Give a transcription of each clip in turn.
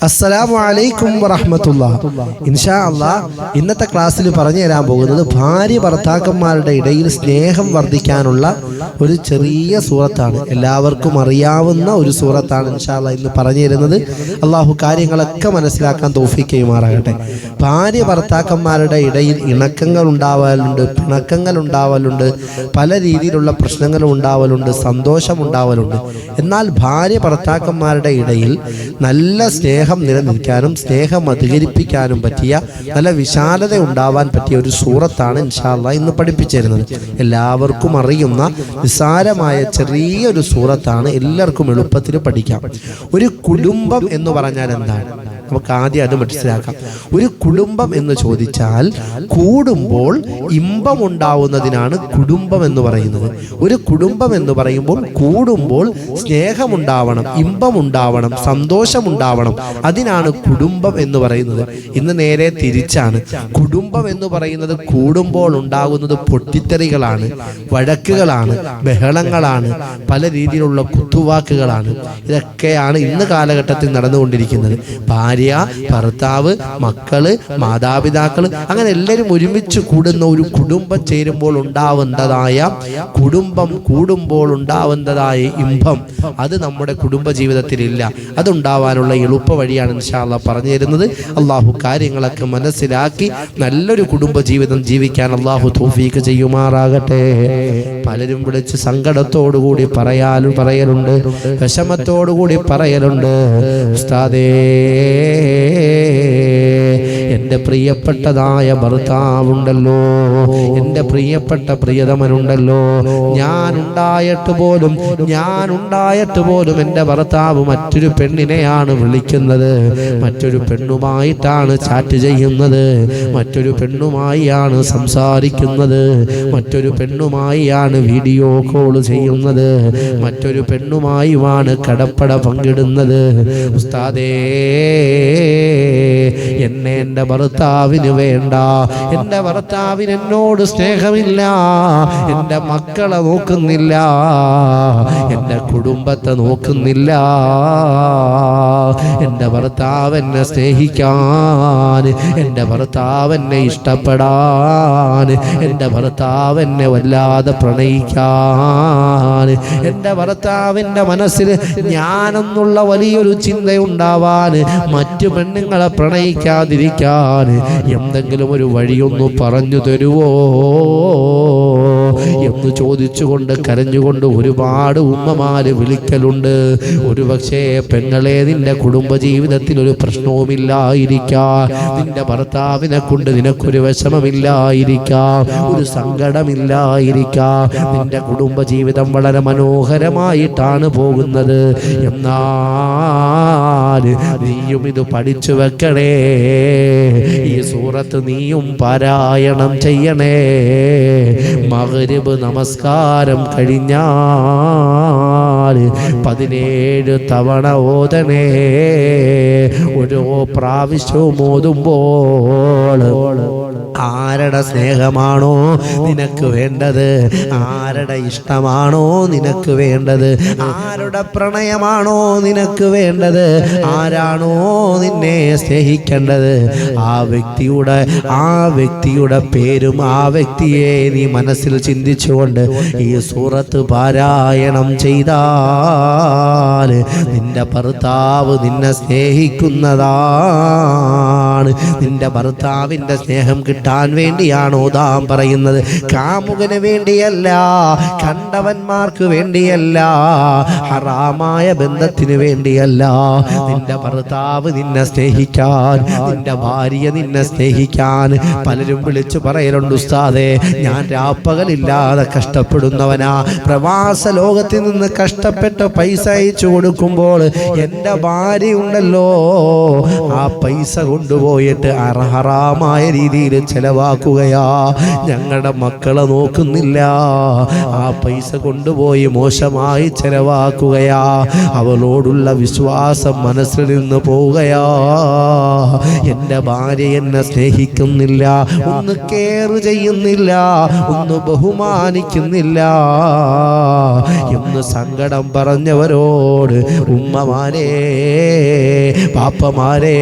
അസ്സലാമു അലൈക്കും വറഹ്മത്തുള്ളാഹി. ഇൻഷാ അല്ലാഹ് ഇന്നത്തെ ക്ലാസ്സിൽ പറഞ്ഞു തരാൻ പോകുന്നത് ഭാര്യ ഭർത്താക്കന്മാരുടെ ഇടയിൽ സ്നേഹം വർദ്ധിക്കാനുള്ള ഒരു ചെറിയ സൂറത്താണ്. എല്ലാവർക്കും അറിയാവുന്ന ഒരു സൂറത്താണ് ഇൻഷാ അല്ലാഹ് ഇന്ന് പറഞ്ഞു തരുന്നത്. അള്ളാഹു കാര്യങ്ങളൊക്കെ മനസ്സിലാക്കാൻ തൗഫീഖ് ചെയ്യുമാറാകട്ടെ. ഭാര്യ ഭർത്താക്കന്മാരുടെ ഇടയിൽ ഇണക്കങ്ങൾ ഉണ്ടാവലുണ്ട്, പിണക്കങ്ങൾ ഉണ്ടാവലുണ്ട്, പല രീതിയിലുള്ള പ്രശ്നങ്ങളും ഉണ്ടാവലുണ്ട്, സന്തോഷം ഉണ്ടാവലുണ്ട്. എന്നാൽ ഭാര്യ ഭർത്താക്കന്മാരുടെ ഇടയിൽ നല്ല സ്നേഹം നിലനിൽക്കാനും സ്നേഹം അധികരിപ്പിക്കാനും പറ്റിയ നല്ല വിശാലത ഉണ്ടാവാൻ പറ്റിയ ഒരു സൂറത്താണ് ഇൻഷാ അല്ലാഹ് ഇന്ന് പഠിപ്പിച്ചു തരുന്നത്. എല്ലാവർക്കും അറിയുന്ന നിസ്സാരമായ ചെറിയൊരു സൂറത്താണ്, എല്ലാവർക്കും എളുപ്പത്തിൽ പഠിക്കാം. ഒരു കുടുംബം എന്ന് പറഞ്ഞാൽ എന്താണ്? നമുക്ക് ആദ്യം അത് മനസ്സിലാക്കാം. ഒരു കുടുംബം എന്ന് ചോദിച്ചാൽ കൂടുമ്പോൾ ഇമ്പമുണ്ടാവുന്നതിനാണ് കുടുംബം എന്ന് പറയുന്നത്. ഒരു കുടുംബം എന്ന് പറയുമ്പോൾ കൂടുമ്പോൾ സ്നേഹമുണ്ടാവണം, ഇമ്പമുണ്ടാവണം, സന്തോഷമുണ്ടാവണം, അതിനാണ് കുടുംബം എന്ന് പറയുന്നത്. ഇന്ന് നേരെ തിരിച്ചാണ്. കുടുംബം എന്ന് പറയുന്നത് കൂടുമ്പോൾ ഉണ്ടാകുന്നത് പൊട്ടിത്തെറികളാണ്, വഴക്കുകളാണ്, ബഹളങ്ങളാണ്, പല രീതിയിലുള്ള കുത്തുവാക്കുകളാണ്. ഇതൊക്കെയാണ് ഇന്ന് കാലഘട്ടത്തിൽ നടന്നുകൊണ്ടിരിക്കുന്നത്. ഭാര്യ, ഭർത്താവ്, മക്കള്, മാതാപിതാക്കള്, അങ്ങനെ എല്ലാവരും ഒരുമിച്ച് കൂടുന്ന ഒരു കുടുംബം ചേരുമ്പോൾ ഉണ്ടാവുന്നതായ കുടുംബം കൂടുമ്പോൾ ഉണ്ടാവുന്നതായ ഇമ്പം, അത് നമ്മുടെ കുടുംബ ജീവിതത്തിലില്ല. അതുണ്ടാവാനുള്ള എളുപ്പ വഴിയാണ് ഇൻഷാ അല്ലാഹ് പറഞ്ഞു തരുന്നത്. അള്ളാഹു കാര്യങ്ങളൊക്കെ മനസ്സിലാക്കി നല്ലൊരു കുടുംബ ജീവിതം ജീവിക്കാൻ അള്ളാഹു തൗഫീഖ് ചെയ്യുമാറാകട്ടെ. പലരും വിളിച്ച് സങ്കടത്തോടുകൂടി പറയലുണ്ട്, വിഷമത്തോടുകൂടി പറയലുണ്ട്, ഉസ്താദേ എൻ്റെ പ്രിയപ്പെട്ടതായ ഭർത്താവുണ്ടല്ലോ, എൻ്റെ പ്രിയപ്പെട്ട പ്രിയതമനുണ്ടല്ലോ, ഞാനുണ്ടായിട്ട് പോലും എൻ്റെ ഭർത്താവ് മറ്റൊരു പെണ്ണിനെയാണ് വിളിക്കുന്നത്, മറ്റൊരു പെണ്ണുമായിട്ടാണ് ചാറ്റ് ചെയ്യുന്നത്, മറ്റൊരു പെണ്ണുമായിയാണ് സംസാരിക്കുന്നത്, മറ്റൊരു പെണ്ണുമായിയാണ് വീഡിയോ കോൾ ചെയ്യുന്നത്, മറ്റൊരു പെണ്ണുമായുമാണ് കടപ്പട പങ്കിടുന്നത്. ഉസ്താദേ, എന്നെ എൻ്റെ ഭർത്താവിന് വേണ്ട, എൻ്റെ ഭർത്താവിന് എന്നോട് സ്നേഹമില്ല, എൻ്റെ മക്കളെ നോക്കുന്നില്ല, എൻ്റെ കുടുംബത്തെ നോക്കുന്നില്ല, എൻ്റെ ഭർത്താവ് എന്നെ സ്നേഹിക്കാൻ, എൻ്റെ ഭർത്താവ് എന്നെ ഇഷ്ടപ്പെടാൻ, എൻ്റെ ഭർത്താവ് എന്നെ വല്ലാതെ പ്രണയിക്കാൻ, എൻ്റെ ഭർത്താവിൻ്റെ മനസ്സിൽ ഞാനെന്നുള്ള വലിയൊരു ചിന്തയുണ്ടാവാൻ, മറ്റു പെണ്ണുങ്ങളെ പ്രണയിക്കാതിരിക്കാൻ എന്തെങ്കിലും ഒരു വഴിയൊന്നു പറഞ്ഞു തരുവോ എന്ന് ചോദിച്ചുകൊണ്ട് കരഞ്ഞുകൊണ്ട് ഒരുപാട് ഉമ്മമാര് വിളിക്കലുണ്ട്. ഒരു പക്ഷേ പെങ്ങളെ, നിന്റെ കുടുംബജീവിതത്തിൽ ഒരു പ്രശ്നവുമില്ലായിരിക്കാം, നിന്റെ ഭർത്താവിനെ കൊണ്ട് നിനക്കൊരു വിഷമമില്ലായിരിക്കാം, ഒരു സങ്കടമില്ലായിരിക്കാം, നിന്റെ കുടുംബജീവിതം വളരെ മനോഹരമായിട്ടാണ് പോകുന്നത്. എന്നാൽ നീയും ഇത് പഠിച്ചു വെക്കണേ, ഈ സൂറത്ത് നീയും പാരായണം ചെയ്യണേ. മഗ്രിബ് നമസ്കാരം കഴിഞ്ഞാൽ 17 തവണ ഓതണേ. ഓരോ പ്രാവശ്യവും ഓതുമ്പോൾ ആരുടെ സ്നേഹമാണോ നിനക്ക് വേണ്ടത്, ആരുടെ ഇഷ്ടമാണോ നിനക്ക് വേണ്ടത്, ആരുടെ പ്രണയമാണോ നിനക്ക് വേണ്ടത്, ആരാണോ നിന്നെ സ്നേഹിക്കേണ്ടത്, ആ വ്യക്തിയുടെ പേരും ആ വ്യക്തിയെ നീ മനസ്സിൽ ചിന്തിച്ചുകൊണ്ട് ഈ സൂറത്ത് പാരായണം ചെയ്താൽ നിന്റെ ഭർത്താവ് നിന്നെ സ്നേഹിക്കുന്നതാണ്. നിന്റെ ഭർത്താവിൻ്റെ സ്നേഹം കിട്ടാൻ വേണ്ടിയാണ് ഓതാൻ പറയുന്നത്. കാമുകന് വേണ്ടിയല്ല, കണ്ടവന്മാർക്ക് വേണ്ടിയല്ല, ഹറാമായ ബന്ധത്തിന് വേണ്ടിയല്ല. നിന്റെ ഭർത്താവ് നിന്നെ സ്നേഹിക്കാൻ, നിന്റെ ഭാര്യ നിന്നെ സ്നേഹിക്കാൻ. പലരും വിളിച്ചു പറയലുണ്ട്, ഉസ്താദേ ഞാൻ രാപ്പകലില്ലാതെ കഷ്ടപ്പെടുന്നവനാ, പ്രവാസ ലോകത്തിൽ നിന്ന് കഷ്ടപ്പെട്ട് പൈസ അയച്ചു കൊടുക്കുമ്പോൾ എൻ്റെ ഭാര്യ ഉണ്ടല്ലോ, ആ പൈസ കൊണ്ടുപോയിട്ട് ഹറാമായ രീതിയിൽ ചെലവാക്കുകയാ, ഞങ്ങളുടെ മക്കളെ നോക്കുന്നില്ല, ആ പൈസ കൊണ്ടുപോയി മോശമായി ചെലവാക്കുകയാ, അവളോടുള്ള വിശ്വാസം മനസ്സിൽ നിന്ന് പോവുകയാ, എൻ്റെ ഭാര്യ എന്നെ സ്നേഹിക്കുന്നില്ല, ഒന്ന് കെയർ ചെയ്യുന്നില്ല, ഒന്ന് ബഹുമാനിക്കുന്നില്ല എന്ന് സങ്കടം പറഞ്ഞവരോട് നിങ്ങളോട് ഉമ്മമാരെ പാപ്പമാരെ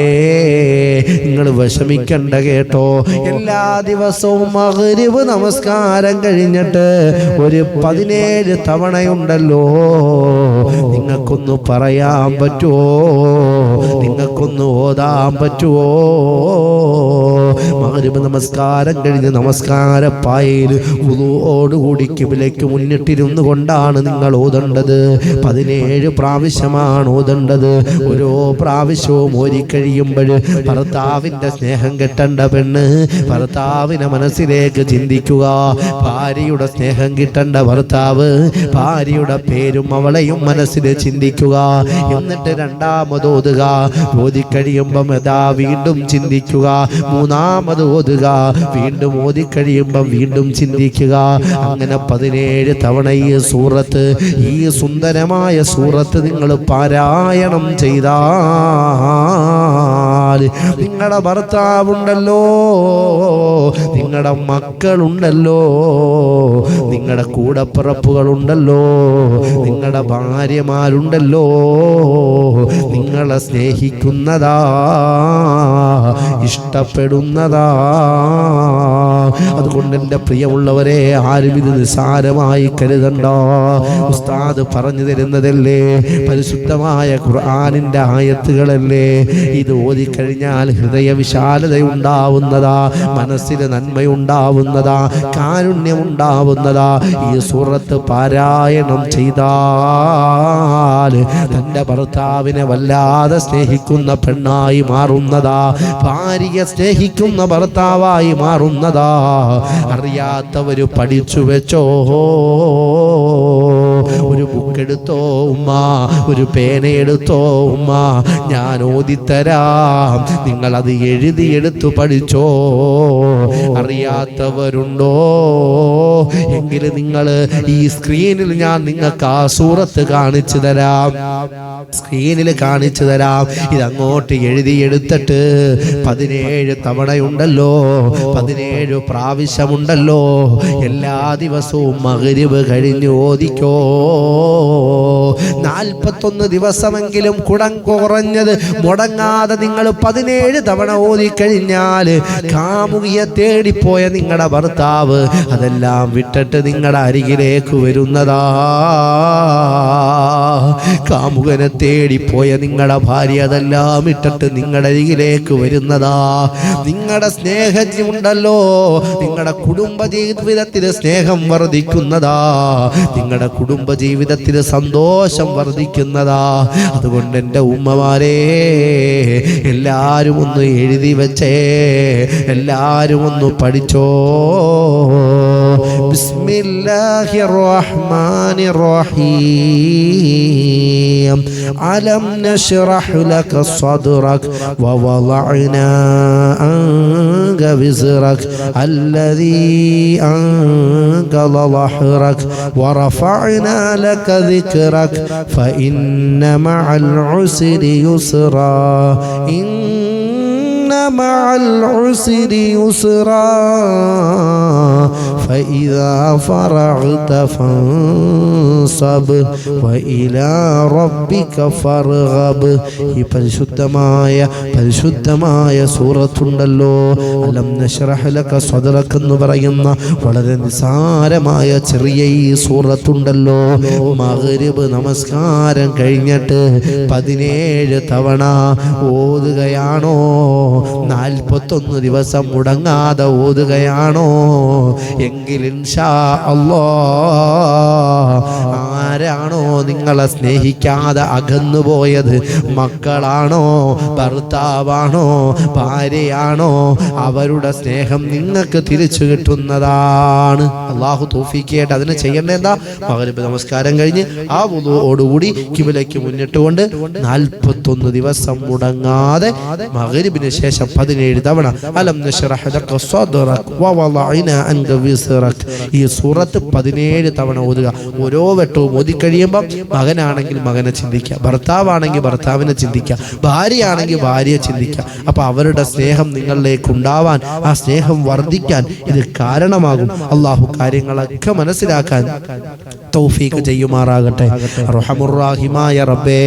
നിങ്ങൾ വിഷമിക്കണ്ട കേട്ടോ. എല്ലാ ദിവസവും മഗ്രിബ് നമസ്കാരം കഴിഞ്ഞിട്ട് ഒരു 17 തവണയുണ്ടല്ലോ, നിങ്ങൾക്കൊന്ന് പറയാൻ പറ്റുമോ? നിങ്ങൾക്കൊന്ന് ഓതാൻ പറ്റുമോ? മഗ്രിബ് നമസ്കാരം കഴിഞ്ഞ് നമസ്കാരപ്പായയിൽ വുളുവോടുകൂടി ഖിബ്ലയ്ക്ക് മുന്നിട്ടിരുന്നു കൊണ്ടാണ് നിങ്ങൾ ഓതേണ്ടത്. 17 പ്രാവശ്യമാണ് ഓതേണ്ടത്. ഓരോ പ്രാവശ്യവും ഓരിക്കഴിയുമ്പോൾ ഭർത്താവിൻ്റെ സ്നേഹം കിട്ടേണ്ട പെണ്ണ് ഭർത്താവിനെ മനസ്സിലേക്ക് ചിന്തിക്കുക. ഭാര്യയുടെ സ്നേഹം കിട്ടേണ്ട ഭർത്താവ് ഭാര്യയുടെ പേരും അവളെയും മനസ്സിൽ ചിന്തിക്കുക. എന്നിട്ട് രണ്ടാമത് ഓതുക. ഓതിക്കഴിയുമ്പം അതാ വീണ്ടും ചിന്തിക്കുക. മൂന്നാമത് ഓതുക. വീണ്ടും ഓതിക്കഴിയുമ്പം വീണ്ടും ചിന്തിക്കുക. അങ്ങനെ 17 തവണ ഈ സൂറത്ത്, ഈ സുന്ദരമായ സൂറത്ത് നിങ്ങൾ പാരായണം ചെയ്താൽ നിങ്ങളുടെ ഭർത്താവുണ്ടല്ലോ, നിങ്ങളുടെ മക്കളുണ്ടല്ലോ, നിങ്ങളുടെ കൂടപ്പിറപ്പുകളുണ്ടല്ലോ, നിങ്ങളുടെ ഭാര്യമാരുണ്ടല്ലോ, നിങ്ങളെ സ്നേഹിക്കുന്നതാ, ഇഷ്ടപ്പെടുന്നതാ. അതുകൊണ്ട് എൻ്റെ പ്രിയമുള്ളവരെ, ആരും ഇത് നിസ്സാരമായി കരുതണ്ട. ഉസ്താദ് പറഞ്ഞു തരുന്നതല്ലേ, പരിശുദ്ധമായ ഖുർആനിൻ്റെ ആയത്തുകളല്ലേ. ഇത് ഓതിക്കഴിഞ്ഞാൽ ഹൃദയ വിശാലതയുണ്ടാവുന്നതാ, മനസ്സിന് നന്മയുണ്ടാവുന്നതാ, കാരുണ്യമുണ്ടാവുന്നതാ. ഈ സൂറത്ത് പാരായണം ചെയ്താൽ തൻ്റെ ഭർത്താവിനെ വല്ലാതെ സ്നേഹിക്കുന്ന പെണ്ണായി മാറുന്നതാ, ഭാര്യയെ സ്നേഹിക്കുന്ന ഭർത്താവായി മാറുന്നതാ. അറിയാത്തവര് പഠിച്ചു വെച്ചോ. ഒരു ബുക്കെടുത്തോ ഉമ്മ, ഒരു പേനയെടുത്തോ ഉമ്മ, ഞാൻ ഓതിത്തരാം, നിങ്ങളത് എഴുതിയെടുത്തു പഠിച്ചോ. അറിയാത്തവരുണ്ടോ എങ്കിൽ നിങ്ങൾ ഈ സ്ക്രീനിൽ ഞാൻ നിങ്ങൾക്ക് ആ സൂറത്ത് കാണിച്ചു തരാം, സ്ക്രീനിൽ കാണിച്ചു തരാം. ഇതങ്ങോട്ട് എഴുതിയെടുത്തിട്ട് 17 തവണയുണ്ടല്ലോ, 17 പ്രാവശ്യമുണ്ടല്ലോ. എല്ലാ ദിവസവും മഗ്രിബ് കഴിഞ്ഞ് ഓതിക്കോ. 41 ദിവസമെങ്കിലും കുറഞ്ഞത് മുടങ്ങാതെ നിങ്ങൾ 17 തവണ ഓതിക്കഴിഞ്ഞാൽ കാമുകിയെ തേടിപ്പോയ നിങ്ങളുടെ ഭർത്താവ് അതെല്ലാം വിട്ടിട്ട് നിങ്ങളുടെ അരികിലേക്ക് വരുന്നതാ. കാമുകനെ തേടിപ്പോയ നിങ്ങളുടെ ഭാര്യ അതെല്ലാം ഇട്ടിട്ട് നിങ്ങളുടെ അരികിലേക്ക് വരുന്നതാ. നിങ്ങളുടെ സ്നേഹമുണ്ടല്ലോ, നിങ്ങളുടെ കുടുംബ ജീവിതത്തിൽ സ്നേഹം വർദ്ധിക്കുന്നതാ, നിങ്ങളുടെ കുടുംബ ജീവിതത്തിൽ സന്തോഷം വർദ്ധിക്കുന്നതാ. അതുകൊണ്ട് എൻ്റെ ഉമ്മമാരെ, എല്ലാവരും ഒന്ന് എഴുതി വെച്ചേ, എല്ലാവരും ഒന്ന് പഠിച്ചോ. ബിസ്മില്ലാഹിർ റഹ്മാനിർ റഹീം. അലം നശ്റഹ് ലക സദ്റക വവളഅനാ അൻക വിസ്റക അല്ലദീ അൻഖള ളഹ്റക വറഫഅനാ ലക ദിക്റക ഫഇന്ന മഅൽ ഉസ്രി യുസ്റാ مع العسر يسرا فإذا فرغت فانصب وإلى ربك فارغب. ഈ പരിശുദ്ധമായ സൂറത്തുണ്ടല്ലോ, അലം നശ്റഹ് ലക സദ്റക എന്ന് പറയുന്ന വളരെ നിസാരമായ ചെറിയ ഈ സൂറത്തുണ്ടല്ലോ, മഗ്രിബ് നമസ്കാരം കഴിഞ്ഞിട്ട് 17 തവണ ഓതുകയാണോ, 41 ദിവസം മുടങ്ങാതെ ഓതുകയാണോ എങ്കിൽ ഇൻഷാ അല്ലാഹ് ആരാണോ നിങ്ങളെ സ്നേഹിക്കാതെ അകന്നുപോയത്, മക്കളാണോ, ഭർത്താവാണോ, ഭാര്യയാണോ, അവരുടെ സ്നേഹം നിങ്ങൾക്ക് തിരിച്ചു കിട്ടുന്നതാണ്. അള്ളാഹു തൗഫീഖ് ചെയ്യട്ടെ. അതിന് ചെയ്യേണ്ട എന്താ? മഗ്രിബ് നമസ്കാരം കഴിഞ്ഞ് ആ വുളുവോടുകൂടി ഖിബ്ലയ്ക്ക് മുന്നിട്ടുകൊണ്ട് 41 ദിവസം മുടങ്ങാതെ മഗ്രിബിന് ശേഷം ശേഷം 17 തവണ അലം നശ്റഹ് ലക സദ്റക വവളഅനാ അൻക വിസ്റക. ഈ സൂറത്ത് 17 തവണ ഓതുക. ഓരോ വട്ടവും ഓതി കഴിയുമ്പോൾ മകനാണെങ്കിൽ മകനെ ചിന്തിക്കുക, ഭർത്താവാണെങ്കിൽ ഭർത്താവിനെ ചിന്തിക്കുക, ഭാര്യയാണെങ്കിൽ ഭാര്യയെ ചിന്തിക്കുക. അപ്പൊ അവരുടെ സ്നേഹം നിങ്ങളിലേക്ക് ഉണ്ടാവാൻ, ആ സ്നേഹം വർദ്ധിക്കാൻ ഇത് കാരണമാകും. അള്ളാഹു കാര്യങ്ങളൊക്കെ മനസ്സിലാക്കാൻ തൗഫീഖ് ചെയ്യുമാറാകട്ടെ. റഹ്മുർ-റഹീമായ റബ്ബേ,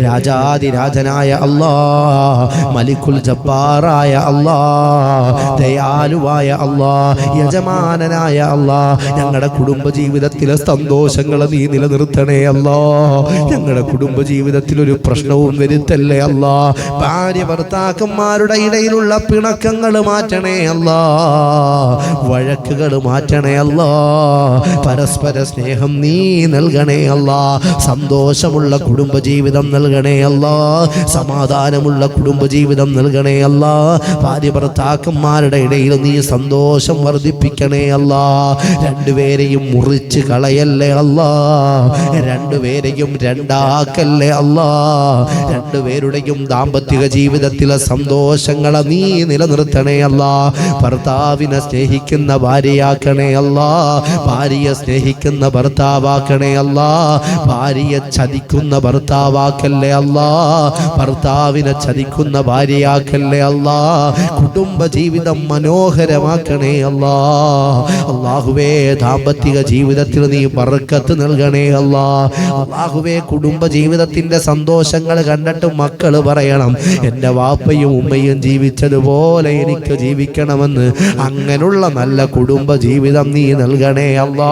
രാജാതിരാജനായ അല്ലാഹ്, മലിക്കുൽ ജബ്ബാറായ അല്ലാഹ്, ദയാലുവായ അല്ലാഹ്, യജമാനനായ അല്ലാഹ്, ഞങ്ങളുടെ കുടുംബ ജീവിതത്തിലെ സന്തോഷങ്ങൾ നീ നിലനിർത്തണേ അല്ലാഹ്. ഞങ്ങളുടെ കുടുംബ ജീവിതത്തിൽ ഒരു പ്രശ്നവും വരുത്തല്ലേ അല്ലാഹ്. ഭാര്യ ഭർത്താക്കന്മാരുടെ ഇടയിലുള്ള പിണക്കങ്ങൾ മാറ്റണേ അല്ലാഹ്, വഴക്കുകൾ മാറ്റണേ അല്ലാഹ്, പരസ്പര സ്നേഹം നീ നൽകണേ അല്ലാഹ്, സന്തോഷമുള്ള കുടുംബജീവിതം നൽകണേ അല്ലാഹ്, സമാധാനമുള്ള കുടുംബജീവിതം നൽകണേ അല്ലാഹ്. ഭാര്യ ഭർത്താക്കന്മാരുടെ ഇടയിൽ നീ സന്തോഷം വർദ്ധിപ്പിക്കണേ അല്ലാഹ്. രണ്ടുപേരെയും മുറിച്ച് കളയല്ലേ അല്ലാഹ്, രണ്ടുപേരെയും രണ്ടാക്കല്ലേ അല്ലാഹ്. രണ്ടുപേരുടെയും ദാമ്പത്തിക ജീവിതത്തിലെ സന്തോഷങ്ങളെ നീ നിലനിർത്തണേ അല്ലാഹ്. ഭർത്താവിനെ സ്നേഹിക്കുന്ന ഭാര്യയാക്കണേ അല്ലാഹ്, ഭാര്യയെ സ്നേഹിക്കുന്ന ഭർത്താവാക്കണേ അല്ലാഹ്. ഭാര്യയെ ചതിക്കുന്ന ഭർത്താവാക്കല്ലേ അല്ലാഹ്, ഭർത്താവിനെ ചതിക്കുന്ന ഭാര്യയാക്കല്ലേ അല്ലാഹ്. കുടുംബ ജീവിതം മനോഹരമാക്കണേ അല്ലാഹ്. അല്ലാഹുവേ, ദാമ്പത്തിക ജീവിതത്തിൽ നീ ബർക്കത്ത് നൽകണേ അല്ലാഹ്. അല്ലാഹുവേ, കുടുംബ ജീവിതത്തിന്റെ സന്തോഷങ്ങൾ കണ്ടിട്ട് മക്കള് പറയണം, എൻ്റെ വാപ്പയും ഉമ്മയും ജീവിച്ചതുപോലെ എനിക്ക് ജീവിക്കണമെന്ന്. അങ്ങനെയുള്ള നല്ല കുടുംബ ജീവിതം നീ നൽകണേ അല്ലാഹ്.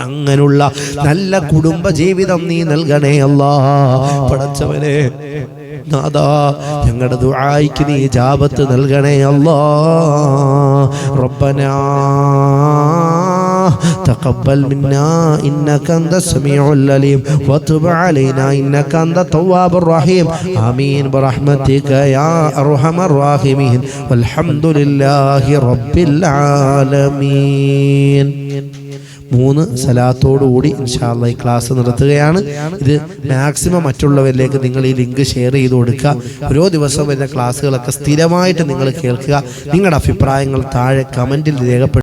അങ്ങനെയുള്ള നല്ല കുടുംബ ജീവിതം നീ നൽകണേ അല്ലാഹ്. പടച്ചവനെ നാദാ, ഞങ്ങളുടെ ദുആയ്ക്ക് നീ ഇജാബത്ത് നൽകണേ അല്ലാഹ്. റബ്ബനാ تقبل منا إنك أنت السميع العليم وتب علينا إنك أنت التواب الرحيم آمين برحمتك يا أرحم الراحمين والحمد لله رب العالمين. 3 സലാത്തോടുകൂടി ഇൻഷാ അല്ലാഹ് ഈ ക്ലാസ് നിർത്തുകയാണ്. ഇത് മാക്സിമം മറ്റുള്ളവരിലേക്ക് നിങ്ങൾ ഈ ലിങ്ക് ഷെയർ ചെയ്ത് കൊടുക്കുക. ഓരോ ദിവസവും വരുന്ന ക്ലാസ്സുകളൊക്കെ സ്ഥിരമായിട്ട് നിങ്ങൾ കേൾക്കുക. നിങ്ങളുടെ അഭിപ്രായങ്ങൾ താഴെ കമൻറ്റിൽ രേഖപ്പെടുത്തുക.